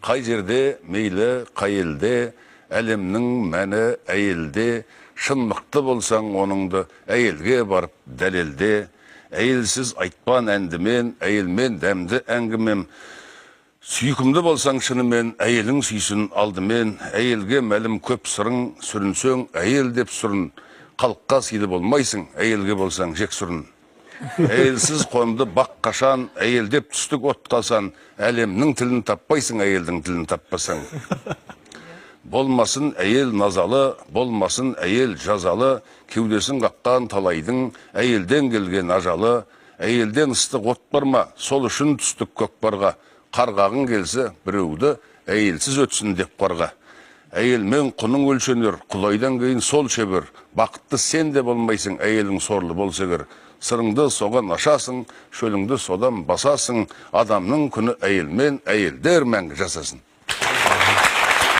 қай жерде, мейлі қай елде, әлемнің мәні әйелде, шын мықты болсаң оныңды әйелге барып дәлелде, әйелсіз айтпан әндімен, әйелмен дәмді әңгімем, сүйкімді болсаң шынымен, әйелің сүйсін алдымен, әйелге мәлім көп сырың, сүрінсең әйел деп сұрын, қалыққа сыйлы болмайсың, әйелге болсаң жек сұрын. Әйелсіз қонды бақ қашан, әйел деп түстік от қалсан, әлемнің тілін таппайсың, әйелдің тілін таппасаң. Болмасын әйел назалы, болмасын әйел жазалы, кеудесін қаққан талайдың, әйелден келген ажалы, әйелден ыстық от барма, сол үшін түстік көкпарға, қарғағың келсе біреуді әйелсіз өтсін деп қарға. Әйелмен құның өлшенер, құлайдан кейін сол шебір, бақытты сен де болмайсың, әйелің сорлы болса кер. Сырыңды соған ашасың, шөліңді содан басасың, адамның күні әйелмен, әйелдер мәңгі жасасын.